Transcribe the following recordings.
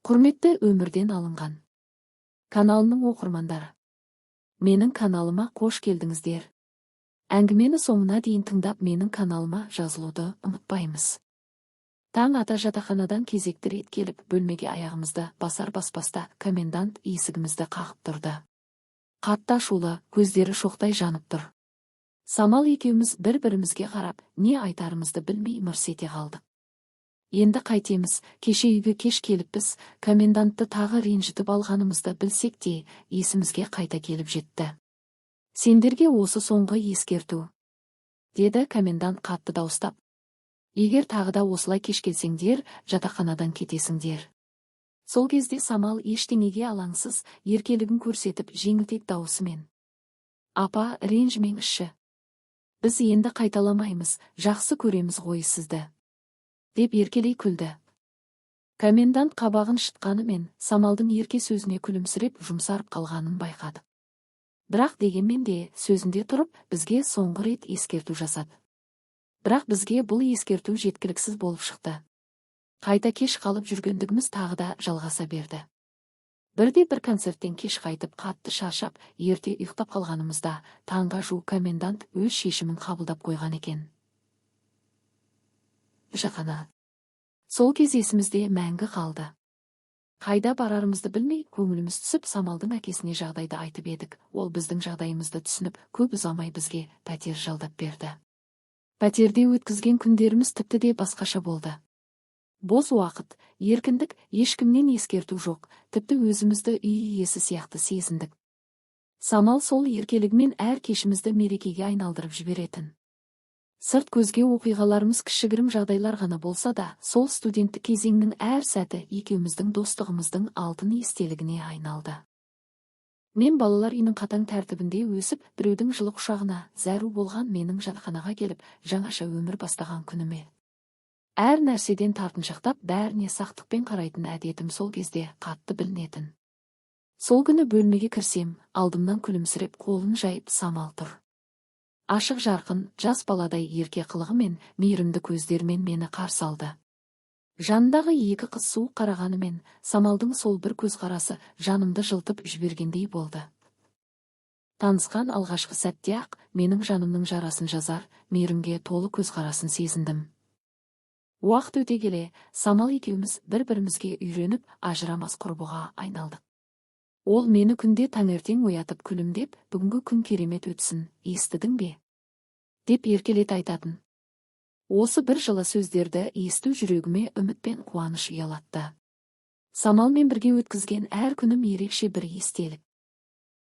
Құрметті өмірден алынған каналының оқырмандары, менің каналыма қош келдіңіздер. Әңгімені соңына дейін тыңдап, менің каналыма жазылуды ұмытпаймыз. Таң ата жатақханадан кезекті рет келіп, бөлмеге аяғымызды басар-баспаста комендант есігімізді қағып тұрды. Қатты ашулы, көздері шоқтай жанып тұр. Самал екеуміз бір-бірімізге қарап, не айтарымызды білмей мырс ете қалдық. Енді қайтеміз, кеше үйге кеш келіппіз, комендантты тағы ренжітіп алғанымызды білсек те, есімізге қайта келіп жетті. Сендерге осы соңғы ескерту, деді комендант қатты дауыстап. Егер тағы да осылай кеш келсеңдер, жатақханадан кетесіңдер. Сол кезде Самал ештеңеге алаңсыз, еркелігін көрсетіп, жеңілтек дауысымен: апа, ренжімеңізші. Біз енді қайталамаймыз, жақсы көреміз ғой сізді, деп еркелей күлді. Комендант қабағын шытқанымен, Самалдың ерке сөзіне күлімсіреп жұмсарып қалғанын байқады. Бірақ дегенмен де сөзінде тұрып, бізге соңғы рет ескерту жасады. Бірақ бізге бұл ескерту жеткіліксіз болып шықты. Қайта кеш қалып жүргендігіміз тағы да жалғаса берді. Бірде-бір концерттен кеш қайтып, қатты шаршап, ерте ұйықтап қалғанымызда, таңға жуық комендант өз шешімін қабылдап қойған екен. Жатақхана. Сол кез есімізде мәңгі қалды. Қайда барарымызды білмей, көңіліміз түсіп, Самалдың әкесіне жағдайды айтып едік. Ол біздің жағдайымызды түсініп, көп ұзамай бізге пәтер жалдап берді. Пәтерде өткізген күндеріміз тіпті де басқаша болды. Бос уақыт, еркіндік, ешкімнен ескерту жоқ, тіпті өзімізді үй иесі сияқты сезіндік. Самал сол еркелігімен әр кешімізді мерекеге айналдырып жіберетін. Сырт көзге оқиғаларымыз кішігірім жағдайлар ғана болса да, сол студенттік кезеңнің әр сәті екеуміздің достығымыздың алтын естелігіне айналды. Мен балалар үйінің қатаң тәртібінде өсіп, біреудің жылы құшағына зәру болған менің жатақханаға келіп, жаңаша өмір бастаған күніме. Әр нәрседен тартыншақтап, бәріне сақтықпен қарайтын әдетім сол кезде қатты білінетін. Сол күні бөлмеге кірсем, алдымнан күлімсіреп, қолын жайып Самал тұр. Ашық жарқын, жас баладай ерке қылығымен, мейірімді көздермен мені қарсы алды. Жанындағы екі қыз суық қарағанымен, Самалдың сол бір көзқарасы жанымды жылтып жібергендей болды. Танысқан алғашқы сәтте-ақ менің жанымның жарасын жазар, мейірімге толы көзқарасын сезіндім. Уақыт өте келе, Самал екеуміз бір-бірімізге үйреніп, ажырамас құрбыға айналдық. Ол мені күнде таңертең оятып күлімдеп, бүгінгі күн керемет өтсін, естідің бе? Деп еркелет айтатын. Осы бір жылы сөздерді есту жүрегіме үміт пен қуаныш ұялатты. Самалмен бірге өткізген әр күнім ерекше бір естелік.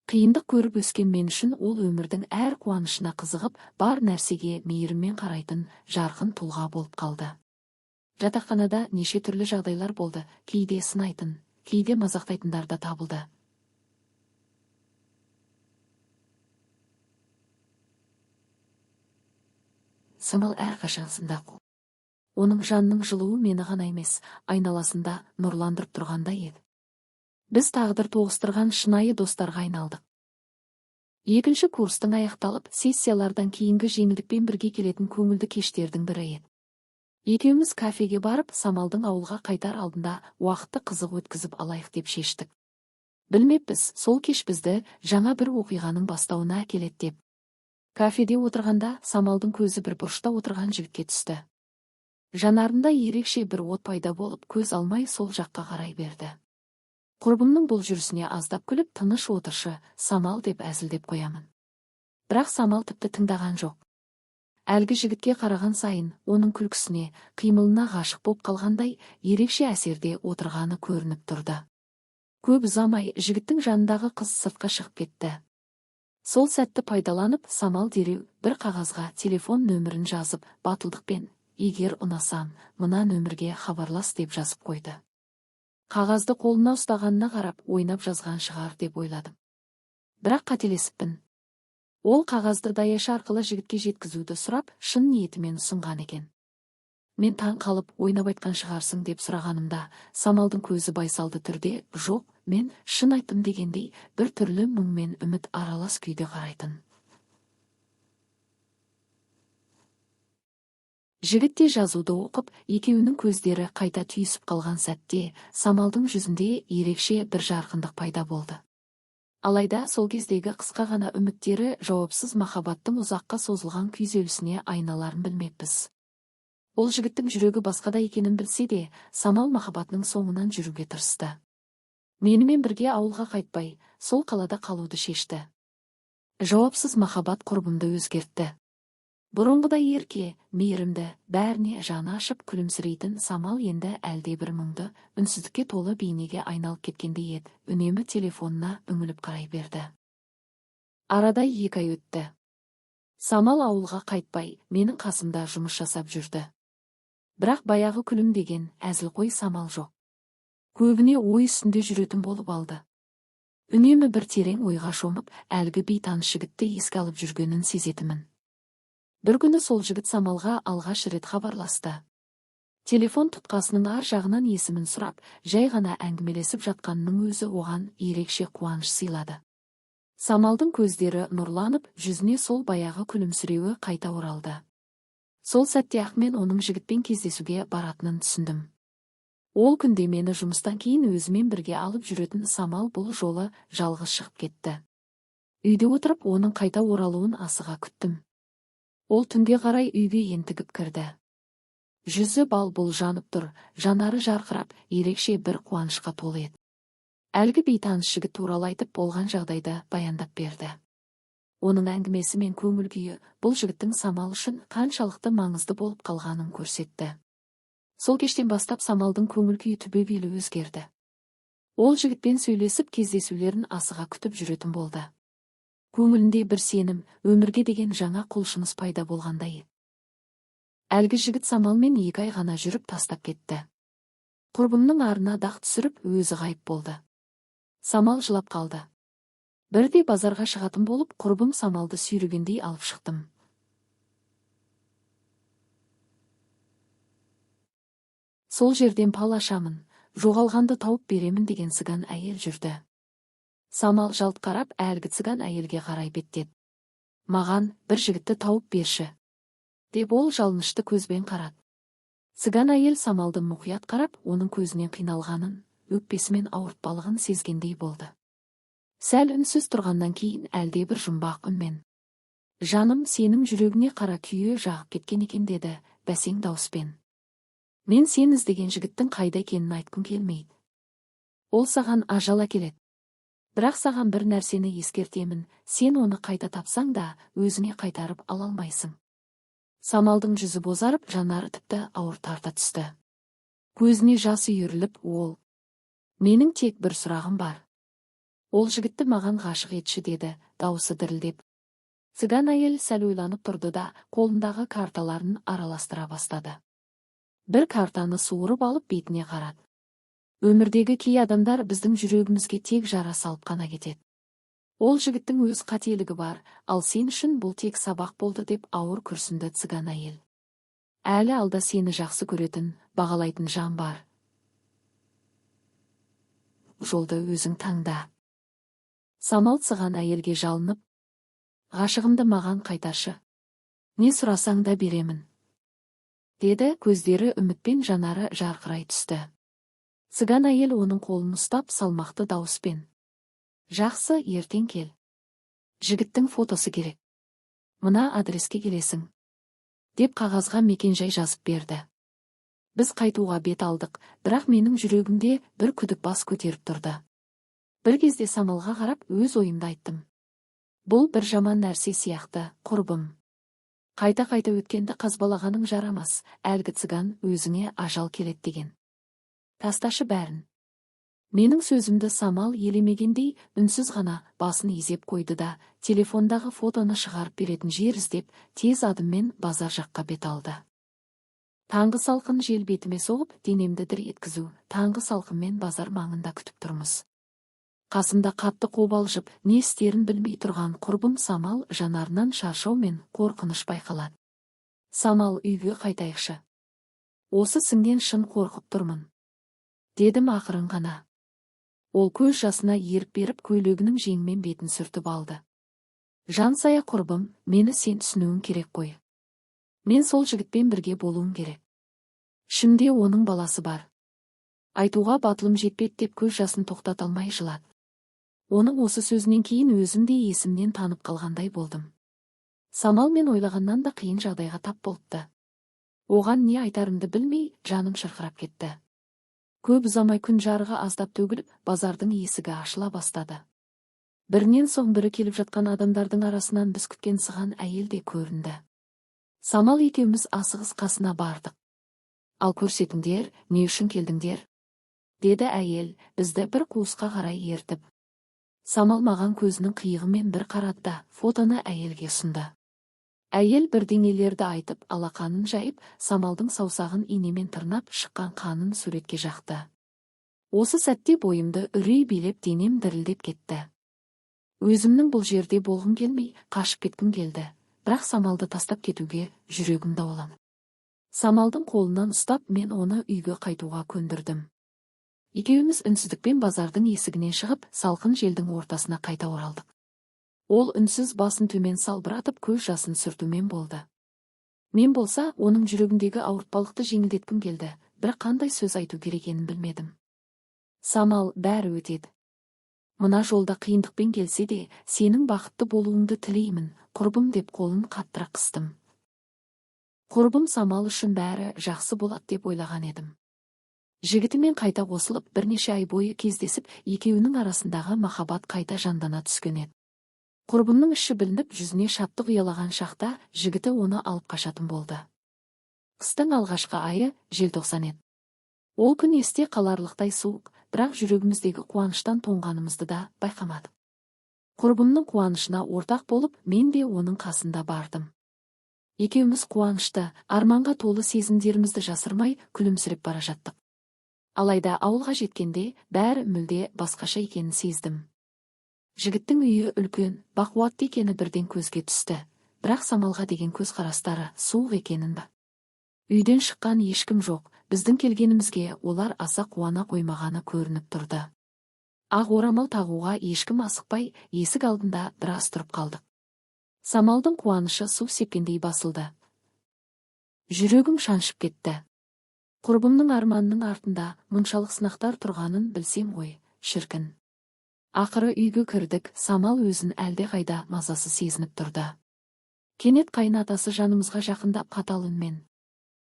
Қиындық көріп өскен мен үшін ол өмірдің әр қуанышына қызығып, бар нәрсеге мейіріммен қарайтын жарқын тұлға болып қалды. Жатақханада неше түрлі жағдайлар болды, кейде сынайтын, кейде мазақтайтындар да табылды. Самал әрқашан сындағы. Оның жанының жылуы мені ғана емес, айналасында нұрландырып тұрғандай еді. Біз тағдыр тоғыстырған шынайы достарға айналдық. Екінші курстың аяқталып, сессиялардан кейінгі жеңілдікпен бірге келетін көңілді кештердің бірі еді. Екеуміз кафеге барып, Самалдың ауылға қайтар алдында уақытты қызық өткізіп алайық деп шештік. Білмеппіз, сол кеш бізді жаңа бір оқиғаның бастауына әкеледі деп. Кафеде отырғанда Самалдың көзі бір бұрышта отырған жігітке түсті. Жанарында ерекше бір от пайда болып, көз алмай сол жаққа қарай берді. Құрбымның бұл жүрісіне аздап күліп, тыныш отыршы, Самал деп әзілдеп қоямын. Бірақ Самал тіпті тыңдаған жоқ. Әлгі жігітке қараған сайын, оның күлкісіне, қимылына ғашық болып қалғандай, ерекше әсерде отырғаны көрініп тұрды. Көп ұзамай, жігіттің жанындағы қыз сыртқа шығып кетті. Сол сәтті пайдаланып, Самал дереу бір қағазға телефон нөмірін жазып, батылдықпен: егер ұнасам, мына нөмірге хабарлас деп жазып қойды. Қағазды қолына ұстағанына қарап, ойнап жазған шығар деп ойладым. Бірақ қателесіппін. Ол қағазды даяшы арқылы жігітке жеткізуді сұрап, шын ниетімен ұсынған екен. Мен таң қалып, ойнап айтқан шығарсың деп сұрағанымда, Самалдың көзі байсалды түрде: жоқ, мен шын айттым дегендей, бір түрлі мұң мен үміт аралас күйде қарайтын. Жігіт те жазуды оқып, екеуінің көздері қайта түйісіп қалған сәтте, Самалдың жүзінде ерекше бір жарқындық пайда болды. Алайда сол кездегі қысқа ғана үміттері жауапсыз махаббаттың ұзаққа созылған күйзелісіне айналарын білмеппіз. Ол жігіттің жүрегі басқада екенін білсе де, Самал махаббатының соңынан жүруге тырысты. Менімен бірге ауылға қайтпай, сол қалада қалуды шешті. Жауапсыз махаббат құрбымды өзгертті. Бұрынғыдай ерке, мейірімді, бәріне жаны ашып күлімсірейтін Самал енді әлдебір мұңды, үнсіздікке толы бейнеге айналып кеткендей еді, үнемі телефонына үңіліп қарай берді. Арада 2 ай өтті. Самал ауылға қайтпай, менің қасымда жұмыс жасап жүрді. Бірақ баяғы күлім деген әзілқой Самал жоқ. Көбіне ой үстінде жүретін болып алды. Үнемі бір терең ойға шомып, әлгі бейтаныс жігітті еске алып жүргенін сезетімін. Бір күні сол жігіт Самалға алғаш рет хабарласты. Телефон тұтқасының ар жағынан есімін сұрап, жай ғана әңгімелесіп жатқанның өзі оған ерекше қуаныш сыйлады. Самалдың көздері нұрланып, жүзіне сол баяғы күлімсіреуі қайта оралды. Сол сәтте-ақ мен оның жігітпен кездесуге баратынын түсіндім. Ол күнде мені жұмыстан кейін өзімен бірге алып жүретін Самал бұл жолы жалғыз шығып кетті. Үйде отырып, оның қайта оралуын асыға күттім. Ол түнге қарай үйге ентігіп кірді. Жүзі бал-бұл жанып тұр, жанары жарқырап, ерекше бір қуанышқа толы еді. Әлгі бейтаныс жігіт туралы айтып болған жағдайды баяндап берді. Оның әңгімесі мен көңіл күйі бұл жігіттің Самал үшін қаншалықты маңызды болып қалғанын көрсетті. Сол кештен бастап Самалдың көңіл күйі түбегейлі өзгерді. Ол жігітпен сөйлесіп, кездесулерін асыға күтіп жүретін болды. Көңілінде бір сенім, өмірге деген жаңа құлшыныс пайда болғандай. Әлгі жігіт Самалмен 2 ай ғана жүріп тастап кетті. Құрбымның арына дақ түсіріп, өзі ғайып болды. Самал жылап қалды. Бірде базарға шығатын болып, құрбым Самалды сүйрегендей алып шықтым. Сол жерден пал ашамын, жоғалғанды тауып беремін деген цыган әйел жүрді. Самал жалт қарап, әлгі цыган әйелге қарай беттеді. Маған бір жігітті тауып берші, деп ол жалынышты көзбен қарады. Цыган әйел Самалды мұқият қарап, оның көзінен қиналғанын, өкпесі мен ауыртпалығын сезгендей болды. Сәл үнсіз тұрғаннан кейін әлдебір жұмбақ үнмен: жаным, сенің жүрегіне қара күйе жағып кеткен екен, деді бәсең дауыспен. Мен сен іздеген жігіттің қайда екенін айтқым келмейді. Ол саған ажал әкеледі. Бірақ саған бір нәрсені ескертемін, сен оны қайта тапсаң да, өзіңе қайтарып ала алмайсың. Самалдың жүзі бозарып, жанары тіпті ауыр тарта түсті. Көзіне жас үйіріліп, ол: менің тек бір сұрағым бар. Ол жігітті маған ғашық етші, деді, дауысы дірілдеп. Цыган әйел сәл ойланып тұрды да, қолындағы карталарын араластыра бастады. Бір картаны суырып алып бетіне қарады. Өмірдегі кей адамдар біздің жүрегімізге тек жара салып қана кетеді. Ол жігіттің өз қателігі бар, ал сен үшін бұл тек сабақ болды, деп ауыр күрсінді цыган әйел. Әлі алда сені жақсы көретін, бағалайтын жан бар. Жолды өзің таңда. Самал цыган әйелге жалынып: ғашығымды маған қайтаршы. Не сұрасаң да беремін, деді, көздері үмітпен, жанары жарқырай түсті. Цыган әйел оның қолын ұстап, салмақты дауыспен: жақсы, ертең кел. Жігіттің фотосы керек. Мына адреске келесің, деп қағазға мекенжай жазып берді. Біз қайтуға бет алдық, бірақ менің жүрегімде бір күдік бас көтеріп тұрды. Бір кезде Самалға қарап, өз ойымды айттым. Бұл бір жаман нәрсе сияқты, құрбым. Қайта-қайта өткенді қазбалағаның жарамас, әлгі цыган өзіңе ажал келеді деген. Тасташы бәрін. Менің сөзімді Самал елемегендей, үнсіз ғана басын изеп қойды да, телефондағы фотоны шығарып беретін жер іздеп, тез адыммен базар жаққа бет алды. Таңғы салқын жел бетіме соғып, денемді дір еткізу, таңғы салқынмен базар маңында күтіп тұрмыз. Қасымда қатты қобалжып, не істерін білмей тұрған құрбым Самал жанарынан шаршау мен қорқыныш байқалады. Самал, үйге қайтайықшы. Осы сіңнен шын қорқып тұрмын, дедім ақырын ғана. Ол көз жасына еріп беріп, көйлегінің жеңмен бетін сүртіп алды. Жансая, құрбым, мені сен түсінуің керек қой. Мен сол жігітпен бірге болуым керек. Ішімде оның баласы бар. Айтуға батылым жетпеді деп көз жасын тоқтата алмай жылады. Оның осы сөзінен кейін өзім де есімнен танып қалғандай болдым. Самал мен ойлағаннан да қиын жағдайға тап болыпты. Оған не айтарымды білмей, жаным шырқырап кетті. Көп ұзамай күн жарығы аздап төгіліп, базардың есігі ашыла бастады. Бірінен соң бірі келіп жатқан адамдардың арасынан біз күткен сыған әйел де көрінді. Самал екеуміз асығыс қасына бардық. Ал көрсетіңдер, не үшін келдіңдер? Деді әйел, бізді бір қуысқа қарай ертіп. Самал маған көзінің қиығымен бір қарады да, фотоны әйелге ұсынды. Әйел бірдеңелерді айтып, алақанын жайып, Самалдың саусағын инемен тырнап шыққан қанын суретке жақты. Осы сәтте бойымды үрей билеп, денем дірілдеп кетті. Өзімнің бұл жерде болғым келмей, қашып кеткім келді. Бірақ Самалды тастап кетуге жүрегім дауаланды. Самалдың қолынан ұстап, мен оны үйге қайтуға көндірдім. Екеуміз үнсіздікпен базардың есігінен шығып, салқын желдің ортасына қайта оралдық. Ол үнсіз басын төмен салбыратып, көз жасын сүртумен болды. Мен болса, оның жүрегіндегі ауыртпалықты жеңілдеткім келді, бірақ қандай сөз айту керек екенін білмедім. Самал, бәрі өтеді. Мына жолда қиындықпен келсе де, сенің бақытты болуыңды тілеймін, құрбым, деп қолын қаттырақ қыстым. Құрбым Самал үшін бәрі жақсы болады деп ойлаған едім. Жігітімен қайта қосылып, бірнеше ай бойы кездесіп, екеуінің арасындағы махаббат қайта жандана түскен еді. Құрбымның іші білініп, жүзіне шаттық ұялаған шақта, жігіті оны алып қашатын болды. Қыстың алғашқы айы желтоқсан еді. Ол күн есте қаларлықтай суық, бірақ жүрегіміздегі қуаныштан тоңғанымызды да байқамадық. Құрбымның қуанышына ортақ болып, мен де оның қасында бардым. Екеуміз қуанышты, арманға толы сезімдерімізді жасырмай, күлімсіреп бара жаттық. Алайда ауылға жеткенде, бәрі мүлде басқаша екенін сездім. Жігіттің үйі үлкен, бақуатты екені бірден көзге түсті, бірақ Самалға деген көзқарастары суық екенін ба. Үйден шыққан ешкім жоқ, біздің келгенімізге олар аса қуана қоймағаны көрініп тұрды. Ақ орамал тағуға ешкім асықпай, есік алдында біраз тұрып қалдық. Самалдың қуанышы су сепкендей басылды. Жүрегім шаншып кетті. Құрбымның арманының артында мұншалық сынақтар тұрғанын білсем ғой, шіркін. Ақыры үйге кірдік, Самал өзін әлде қайда мазасы сезініп тұрды. Кенет қайынатасы жанымызға жақындап қатал үнмен: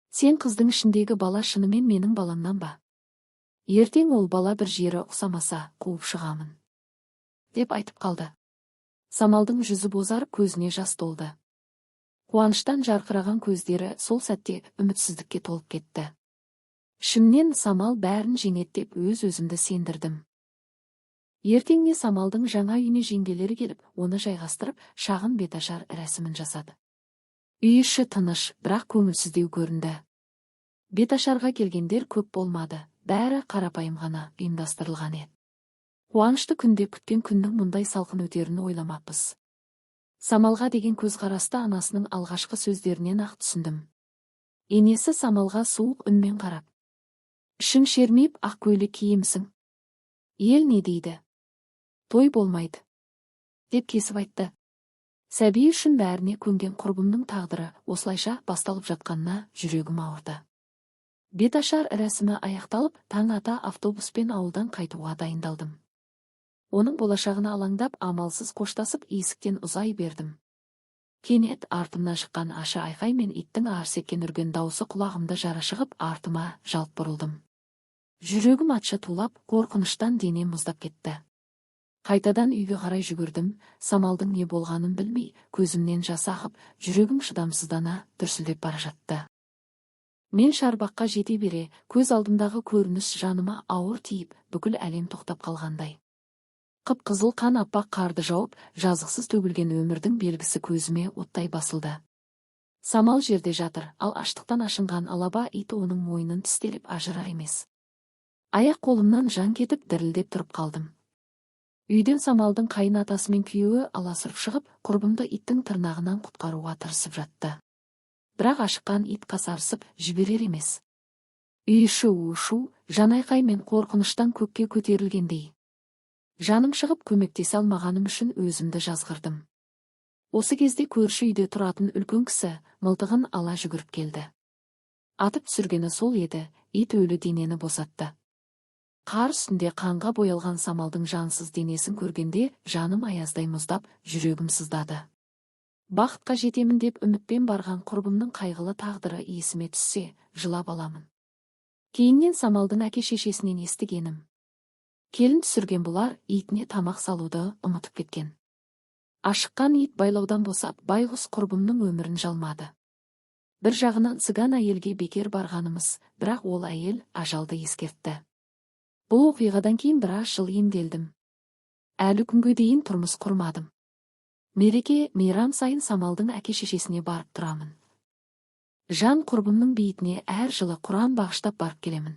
"Сен қыздың ішіндегі бала шынымен менің баламнан ба? Ертең ол бала бір жері ұқсамаса, қуып шығамын", деп айтып қалды. Самалдың жүзі бозарып, көзіне жас толды. Қуаныштан жарқыраған көздері сол сәтте үмітсіздікке толып кетті. Ішімнен Самал бәрін жеңеді деп өз-өзімді сендірдім. Ертеңіне Самалдың жаңа үйіне жеңгелері келіп, оны жайғастырып, шағын беташар рәсімін жасады. Үй іші тыныш, бірақ көңілсіздеу көрінді. Беташарға келгендер көп болмады, бәрі қарапайым ғана ұйымдастырылған еді. Қуанышты күнде күткен күннің мұндай салқын өтерін ойламаппыз. Самалға деген көзқарасты анасының алғашқы сөздерінен ақ түсіндім. Енесі Самалға суық үнмен қарап: "Ішің шермейіп, ақ көйлек киемісің? Ел не дейді? Той болмайды", деп кесіп айтты. Сәби үшін бәріне көнген құрбымның тағдыры осылайша басталып жатқанына жүрегім ауырды. Беташар рәсімі аяқталып, таң ата автобуспен ауылдан қайтуға дайындалдым. Оның болашағына алаңдап, амалсыз қоштасып, есіктен ұзай бердім. Кенет артымнан шыққан аша айқай мен иттің арсеккен үрген даусы құлағымды жара шығып, артыма жалт бұрылдым. Жүрегім атша тулап, қорқыныштан денем мұздап кетті. Қайтадан үйге қарай жүгірдім, Самалдың не болғанын білмей, көзімнен жас ағып, жүрегім шыдамсыздана дүрсілдеп бара жатты. Мен шарбаққа жете бере, көз алдымдағы көрініс жаныма ауыр тиіп, бүкіл әлем тоқтап қалғандай. Қып-қызыл қан аппақ қарды жауып, жазықсыз төгілген өмірдің белгісі көзіме оттай басылды. Самал жерде жатыр, ал аштықтан ашынған алаба ит оның мойнын тістелеп ажыра емес. Аяқ қолымнан жан кетіп, дірілдеп тұрып қалдым. Үйден Самалдың қайын атасы мен күйеуі аласырып шығып, құрбымды иттің тырнағынан құтқаруға тырысып жатты. Бірақ ашыққан ит қасарысып жіберер емес. Үй іші у-шу, жанайқай мен қорқыныштан көкке көтерілгендей. Жаным шығып, көмектесе алмағаным үшін өзімді жазғырдым. Осы кезде көрші үйде тұратын үлкен кісі мылтығын ала жүгіріп келді. Атып түсіргені сол еді, ит өлі денені босатты. Қар үстінде қанға боялған самалдың жансыз денесін көргенде жаным аяздай мұздап, жүрегім сыздады. Бақытқа жетемін деп үмітпен барған құрбымның қайғылы тағдыры есіме түссе, жылап аламын. Кейіннен самалдың әке-шешесінен естігенім: келін түсірген бұлар итіне тамақ салуды ұмытып кеткен. Ашыққан ит байлаудан босап, байғұс құрбымның өмірін жалмады. Бір жағынан цыган әйелге бекер барғанымыз, бірақ ол әйел ажалды ескертті. Бұл оқиғадан кейін біраз жыл емделдім. Әлі күнге дейін тұрмыс құрмадым. Мереке, мейрам сайын самалдың әке-шешесіне барып тұрамын. Жан құрбымның бейітіне әр жылы Құран бағыштап барып келемін.